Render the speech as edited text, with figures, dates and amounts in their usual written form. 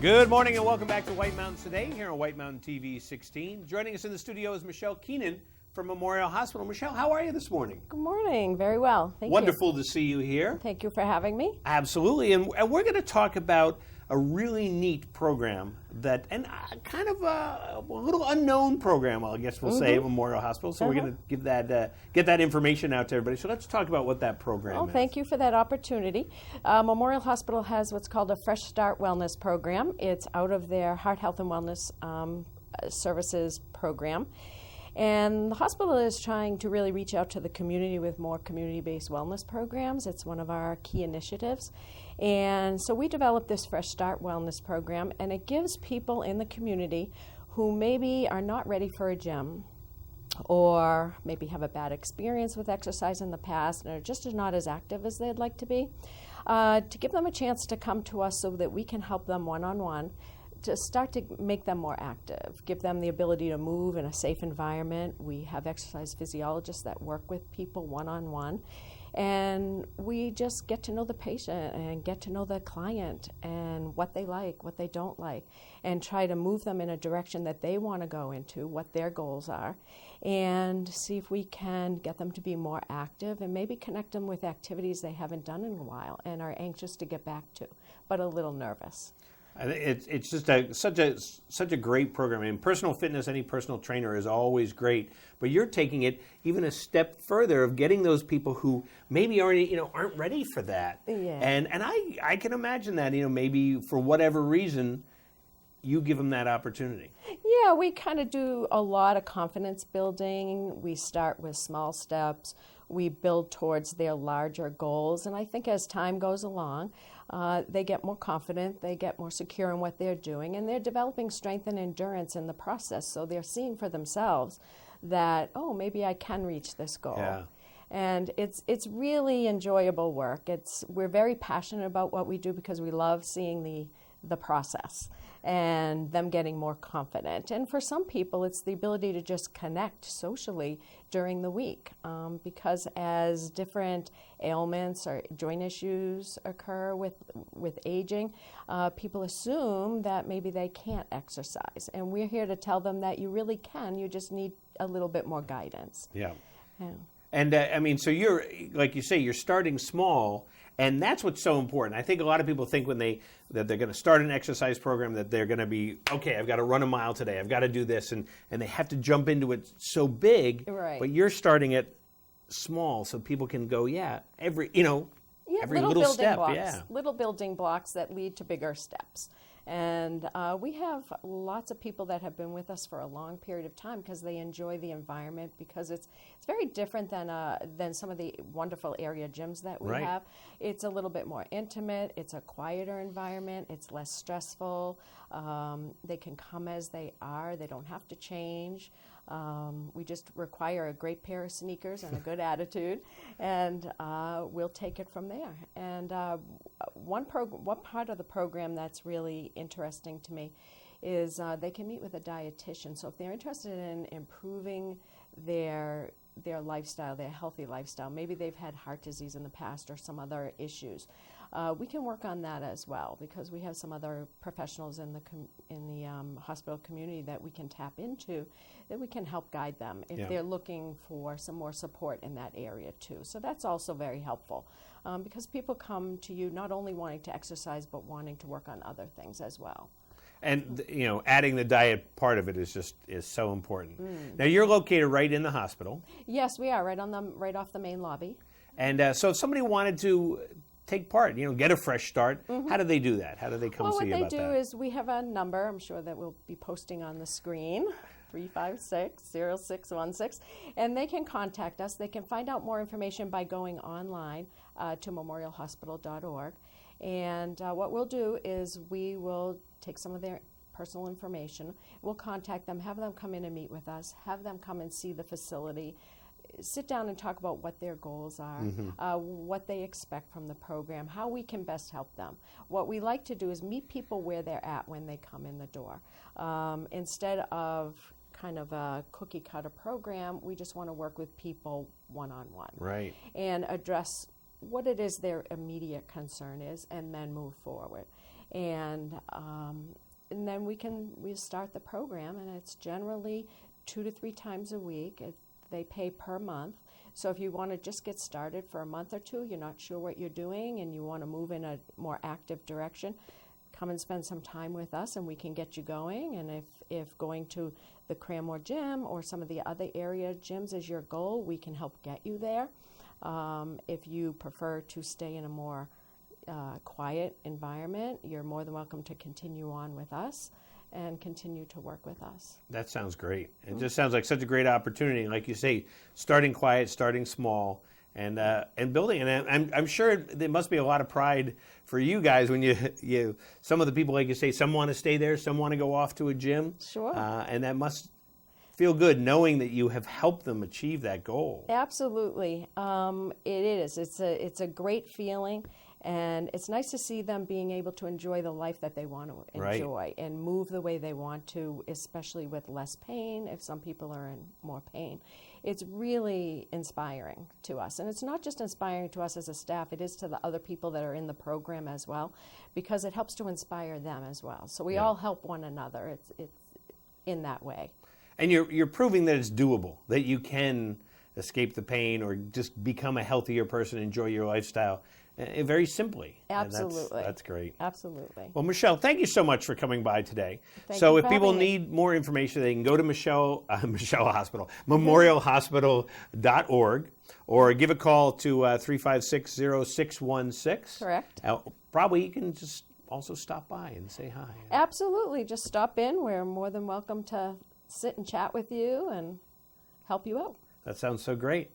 Good morning and welcome back to White Mountains Today here on White Mountain TV 16. Joining us in the studio is Michele Keenan from Memorial Hospital. Michele, how are you this morning? Good morning. Very well. Thank you. Wonderful to see you here. Thank you for having me. Absolutely. And we're going to talk about a really neat program that, and kind of a little unknown program, I guess we'll say, at Memorial Hospital. So we're going to give that, get that information out to everybody. So let's talk about what that program is. Thank you for that opportunity. Memorial Hospital has what's called a Fresh Start Wellness Program. It's out of their Heart, Health, and Wellness Services program. And the hospital is trying to really reach out to the community with more community-based wellness programs. It's one of our key initiatives. And so we developed this Fresh Start Wellness Program, and it gives people in the community who maybe are not ready for a gym or maybe have a bad experience with exercise in the past and are just not as active as they'd like to be, to give them a chance to come to us so that we can help them one-on-one to start to make them more active, give them the ability to move in a safe environment. We have exercise physiologists that work with people one-on-one, and we just get to know the patient and get to know the client and what they like, what they don't like, and try to move them in a direction that they want to go into, what their goals are, and see if we can get them to be more active and maybe connect them with activities they haven't done in a while and are anxious to get back to, but a little nervous. It's just such a great program. I mean, personal fitness, any personal trainer is always great, but you're taking it even a step further of getting those people who maybe aren't ready for that. Yeah. And I can imagine that, maybe for whatever reason, you give them that opportunity. Yeah, we kind of do a lot of confidence building. We start with small steps. We build towards their larger goals. And I think as time goes along, they get more confident, they get more secure in what they're doing, and they're developing strength and endurance in the process. So they're seeing for themselves that, maybe I can reach this goal. Yeah. And it's really enjoyable work. We're very passionate about what we do because we love seeing the process and them getting more confident. And for some people, it's the ability to just connect socially during the week, because as different ailments or joint issues occur with aging, people assume that maybe they can't exercise. And we're here to tell them that you really can, you just need a little bit more guidance. Yeah. Yeah. And so you're, like you say, you're starting small, and that's what's so important. I think a lot of people think that they're going to start an exercise program that they're going to be, okay, I've got to run a mile today, I've got to do this, and they have to jump into it so big. Right. But you're starting it small so people can go, every little step. Blocks, yeah. Little building blocks that lead to bigger steps. And we have lots of people that have been with us for a long period of time because they enjoy the environment, because it's very different than some of the wonderful area gyms that we have. It's a little bit more intimate. It's a quieter environment. It's less stressful. They can come as they are. They don't have to change. We just require a great pair of sneakers and a good attitude, and we'll take it from there. And one part of the program that's really interesting to me is they can meet with a dietitian. So if they're interested in improving their lifestyle, their healthy lifestyle, maybe they've had heart disease in the past or some other issues, we can work on that as well, because we have some other professionals in the hospital community that we can tap into, that we can help guide them if they're looking for some more support in that area too. So that's also very helpful, because people come to you not only wanting to exercise but wanting to work on other things as well. And adding the diet part of it is so important. Now you're located right in the hospital. Yes, we are right off the main lobby. And so if somebody wanted to take part, get a fresh start, how do they do that? How do they come see you about that? What they do is we have a number, I'm sure that we'll be posting on the screen, 356-0616, and they can contact us. They can find out more information by going online to memorialhospital.org. And what we'll do is we will take some of their personal information, we'll contact them, have them come in and meet with us, have them come and see the facility, sit down and talk about what their goals are, what they expect from the program, how we can best help them. What we like to do is meet people where they're at when they come in the door. Instead of kind of a cookie cutter program, we just want to work with people one-on-one. Right. And address what it is their immediate concern is, and then move forward. And then we start the program, and it's generally 2 to 3 times a week. They pay per month. So if you want to just get started for a month or two, you're not sure what you're doing, and you want to move in a more active direction, come and spend some time with us, and we can get you going. And if going to the Cranmore Gym or some of the other area gyms is your goal, we can help get you there. If you prefer to stay in a more quiet environment, you're more than welcome to continue on with us and continue to work with us. That sounds great. It just sounds like such a great opportunity. Like you say, starting quiet, starting small, and building. And I'm sure there must be a lot of pride for you guys when you some of the people, like you say, some want to stay there, some want to go off to a gym. Sure. And that must feel good knowing that you have helped them achieve that goal. Absolutely. It is. It's a great feeling. And it's nice to see them being able to enjoy the life that they want to enjoy and move the way they want to, especially with less pain, if some people are in more pain. It's really inspiring to us. And it's not just inspiring to us as a staff, it is to the other people that are in the program as well, because it helps to inspire them as well. So we all help one another. It's in that way. And you're proving that it's doable, that you can escape the pain or just become a healthier person, enjoy your lifestyle. Very simply. Absolutely. That's great. Absolutely. Well, Michele, thank you so much for coming by today. Thank so you if for people having me. need more information, they can go to Michele Hospital, memorialhospital.org, or give a call to 356-0616. Correct. Probably you can just also stop by and say hi. Absolutely. Just stop in. We're more than welcome to sit and chat with you and help you out. That sounds so great.